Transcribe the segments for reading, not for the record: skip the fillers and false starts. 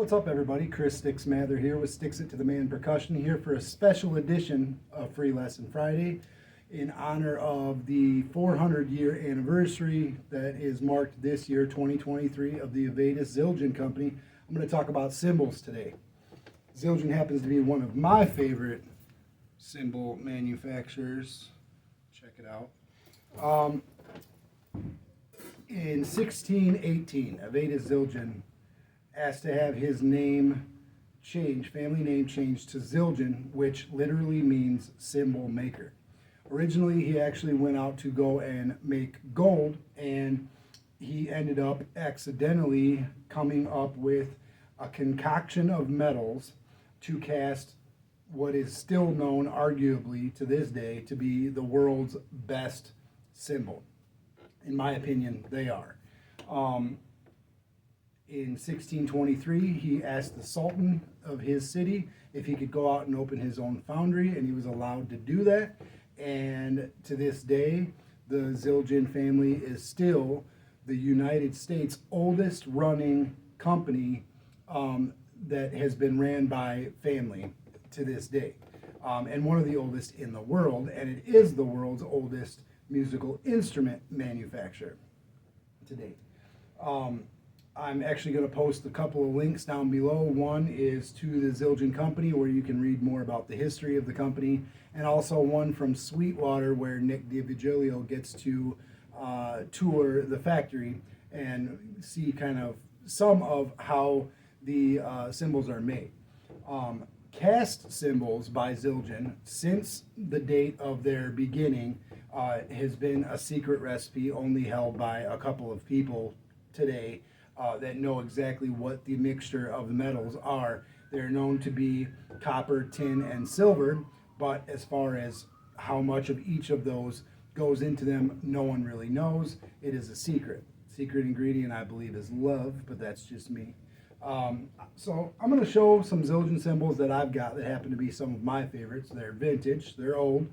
What's up, everybody? Chris Sticks Mather here with Sticks It to the Man Percussion, here for a special edition of Free Lesson Friday in honor of the 400-year anniversary that is marked this year, 2023, of the Avedis Zildjian Company. I'm going to talk about cymbals today. Zildjian happens to be one of my favorite cymbal manufacturers. Check it out. In 1618, Avedis Zildjian asked to have his name changed, family name changed to Zildjian, which literally means cymbal maker. Originally, he actually went out to go and make gold, and he ended up accidentally coming up with a concoction of metals to cast what is still known, arguably to this day, to be the world's best cymbal. In my opinion, they are. In 1623, he asked the Sultan of his city if he could go out and open his own foundry, and he was allowed to do that. And to this day, the Zildjian family is still the United States' oldest running company that has been ran by family to this day. And one of the oldest in the world, and it is the world's oldest musical instrument manufacturer to date. I'm actually going to post a couple of links down below. One is to the Zildjian Company, where you can read more about the history of the company, and also one from Sweetwater, where Nick DiVigilio gets to tour the factory and see kind of some of how the cymbals are made. Cast cymbals by Zildjian, since the date of their beginning, has been a secret recipe only held by a couple of people today that know exactly what the mixture of the metals are. They're known to be copper, tin, and silver, but as far as how much of each of those goes into them, no one really knows. It is a secret. Secret ingredient, I believe, is love, but that's just me. So I'm going to show some Zildjian cymbals that I've got that happen to be some of my favorites. They're vintage, they're old.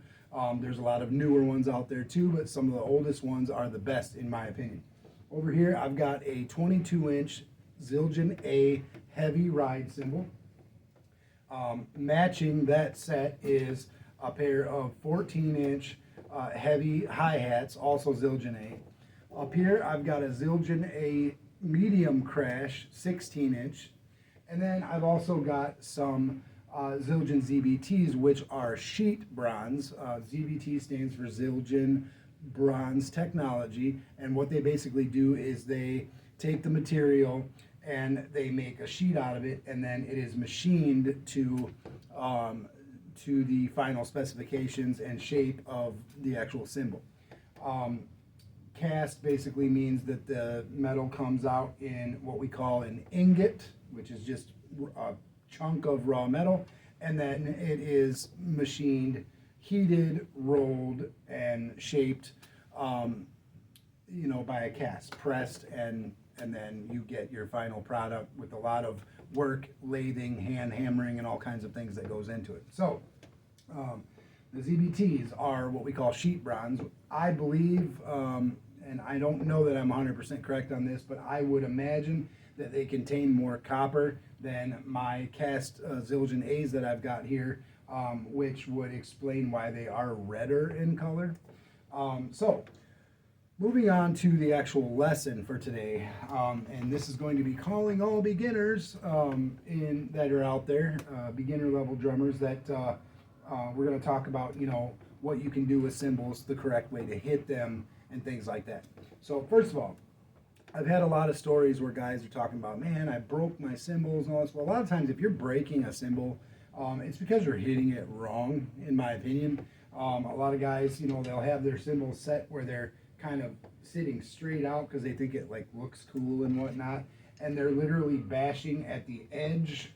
There's a lot of newer ones out there too, but some of the oldest ones are the best in my opinion. Over here, I've got a 22-inch Zildjian A heavy ride cymbal. Matching that set is a pair of 14-inch heavy hi-hats, also Zildjian A. Up here, I've got a Zildjian A medium crash 16-inch, and then I've also got some Zildjian ZBTs, which are sheet bronze. ZBT stands for Zildjian Bronze Technology, and what they basically do is they take the material and they make a sheet out of it, and then it is machined to the final specifications and shape of the actual cymbal. Cast basically means that the metal comes out in what we call an ingot, which is just a chunk of raw metal, and then it is machined, heated, rolled, and shaped, by a cast, pressed, and then you get your final product with a lot of work, lathing, hand hammering, and all kinds of things that goes into it. So, the ZBTs are what we call sheet bronze. I believe, and I don't know that I'm 100% correct on this, but I would imagine that they contain more copper than my cast Zildjian A's that I've got here, which would explain why they are redder in color. So, moving on to the actual lesson for today, and this is going to be calling all beginners that are out there, beginner level drummers, that we're going to talk about, what you can do with cymbals, the correct way to hit them, and things like that. So first of all, I've had a lot of stories where guys are talking about, man, I broke my cymbals and all this. Well, a lot of times if you're breaking a cymbal, it's because you're hitting it wrong, in my opinion. A lot of guys, they'll have their cymbals set where they're kind of sitting straight out because they think it looks cool and whatnot, and they're literally bashing at the edge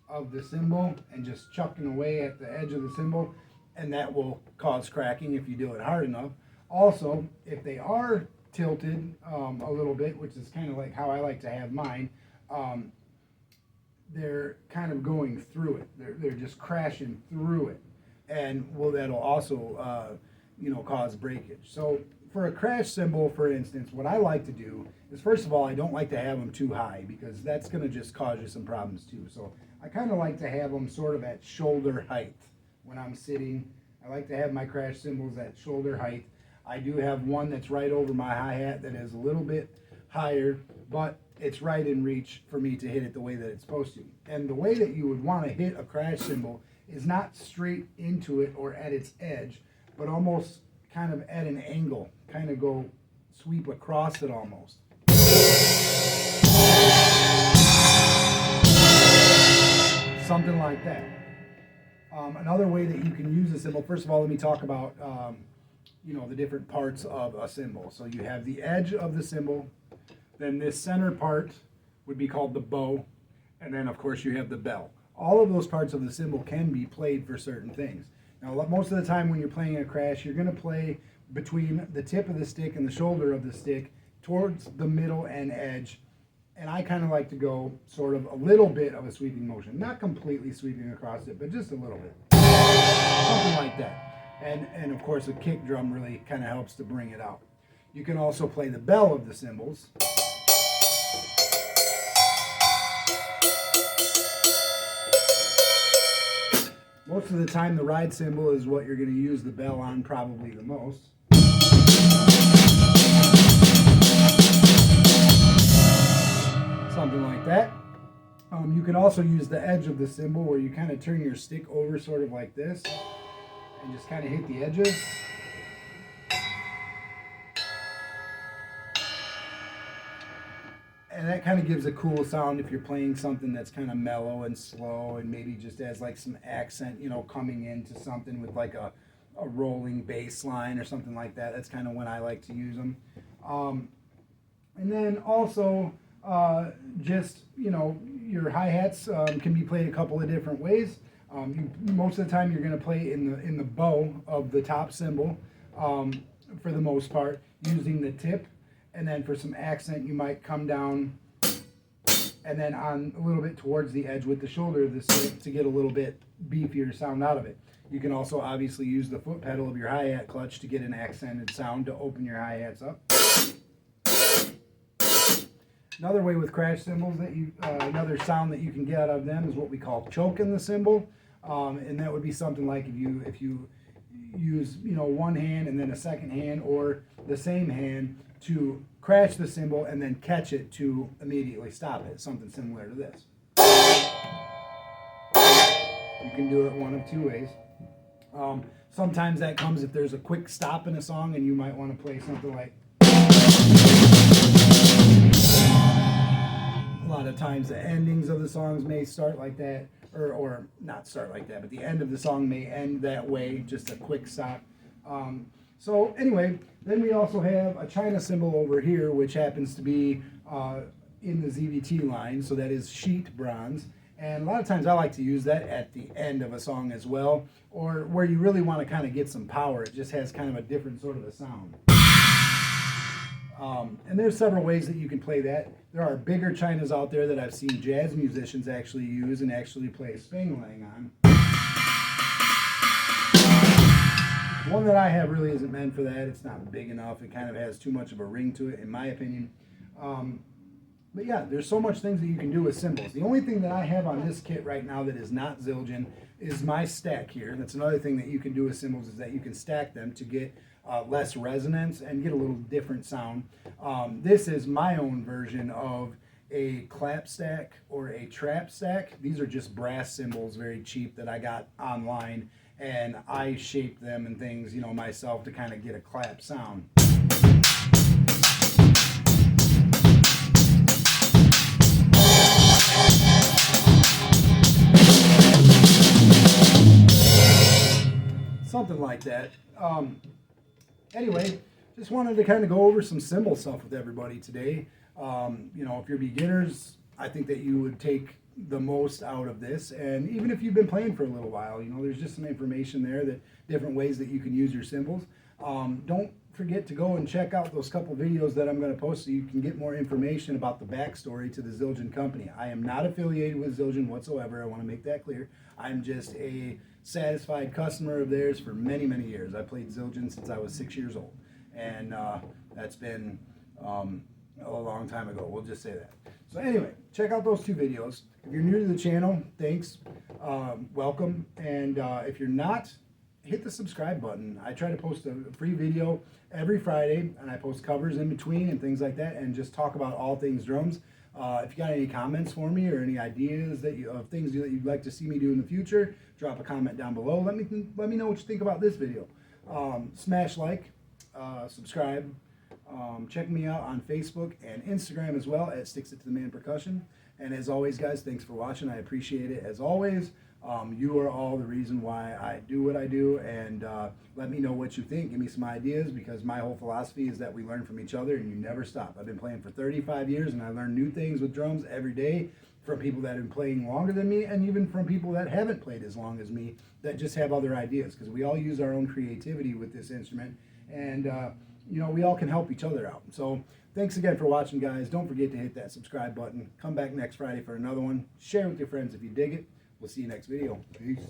of the cymbal and just chucking away at the edge of the cymbal, and that will cause cracking if you do it hard enough. Also, if they are tilted a little bit, which is kind of like how I like to have mine, they're kind of going through it. They're just crashing through it, and that'll also cause breakage. So for a crash cymbal, for instance, what I like to do is, first of all, I don't like to have them too high because that's going to just cause you some problems too. So I kind of like to have them sort of at shoulder height when I'm sitting. I like to have my crash cymbals at shoulder height. I do have one that's right over my hi-hat that is a little bit higher, but it's right in reach for me to hit it the way that it's supposed to. And the way that you would want to hit a crash cymbal is not straight into it or at its edge, but almost kind of at an angle, kind of go sweep across it almost. Something like that. Another way that you can use a cymbal, first of all, let me talk about the different parts of a cymbal. So you have the edge of the cymbal, then this center part would be called the bow, and then of course you have the bell. All of those parts of the cymbal can be played for certain things. Now, most of the time when you're playing a crash, you're going to play between the tip of the stick and the shoulder of the stick towards the middle and edge. And I kind of like to go sort of a little bit of a sweeping motion. Not completely sweeping across it, but just a little bit. Something like that. And of course, a kick drum really kind of helps to bring it out. You can also play the bell of the cymbals. Most of the time, the ride cymbal is what you're going to use the bell on probably the most. Something like that. You can also use the edge of the cymbal where you kind of turn your stick over sort of like this and just kind of hit the edges. And that kind of gives a cool sound if you're playing something that's kind of mellow and slow and maybe just has like some accent, coming into something with like a rolling bass line or something like that. That's kind of when I like to use them. And then also your hi-hats can be played a couple of different ways. Most of the time you're going to play in the bow of the top cymbal for the most part, using the tip. And then for some accent, you might come down and then on a little bit towards the edge with the shoulder of the stick to get a little bit beefier sound out of it. You can also obviously use the foot pedal of your hi-hat clutch to get an accented sound to open your hi-hats up. Another way with crash cymbals another sound that you can get out of them is what we call choking the cymbal, and that would be something like if you use one hand and then a second hand or the same hand to crash the cymbal and then catch it to immediately stop it. Something similar to this. You can do it one of two ways. Sometimes that comes if there's a quick stop in a song and you might want to play something like. A lot of times the endings of the songs may start like that, or not start like that, but the end of the song may end that way, just a quick stop. So anyway, then we also have a China cymbal over here, which happens to be in the ZVT line, so that is sheet bronze. And a lot of times I like to use that at the end of a song as well, or where you really want to kind of get some power. It just has kind of a different sort of a sound. And there's several ways that you can play that. There are bigger Chinas out there that I've seen jazz musicians actually use and actually play spang-lang on. One that I have really isn't meant for that. It's not big enough. It kind of has too much of a ring to it, in my opinion. But yeah, there's so much things that you can do with cymbals. The only thing that I have on this kit right now that is not Zildjian is my stack here. That's another thing that you can do with cymbals, is that you can stack them to get less resonance and get a little different sound. This is my own version of a clap stack or a trap stack. These are just brass cymbals, very cheap, that I got online, and I shaped them and things, myself, to kind of get a clap sound. Something like that. Anyway, just wanted to kind of go over some cymbal stuff with everybody today. If you're beginners, I think that you would take the most out of this. And even if you've been playing for a little while, there's just some information there, that different ways that you can use your cymbals. Don't forget to go and check out those couple videos that I'm going to post so you can get more information about the backstory to the Zildjian company. I am not affiliated with Zildjian whatsoever. I want to make that clear. I'm just a satisfied customer of theirs for many, many years. I played Zildjian since I was 6 years old. and that's been a long time ago. We'll just say that. So anyway, check out those 2 videos. If you're new to the channel, thanks, welcome, and if you're not, hit the subscribe button. I try to post a free video every Friday, and I post covers in between and things like that, and just talk about all things drums. If you got any comments for me or any ideas that of things that you'd like to see me do in the future, drop a comment down below. Let me know what you think about this video. Smash like, subscribe. Check me out on Facebook and Instagram as well at Sticks It to the Man Percussion. And as always, guys, thanks for watching. I appreciate it as always. You are all the reason why I do what I do, and let me know what you think. Give me some ideas, because my whole philosophy is that we learn from each other and you never stop. I've been playing for 35 years and I learn new things with drums every day from people that have been playing longer than me, and even from people that haven't played as long as me that just have other ideas, because we all use our own creativity with this instrument, and you know, we all can help each other out. So thanks again for watching, guys. Don't forget to hit that subscribe button. Come back next Friday for another one. Share with your friends if you dig it. We'll see you next video. Peace.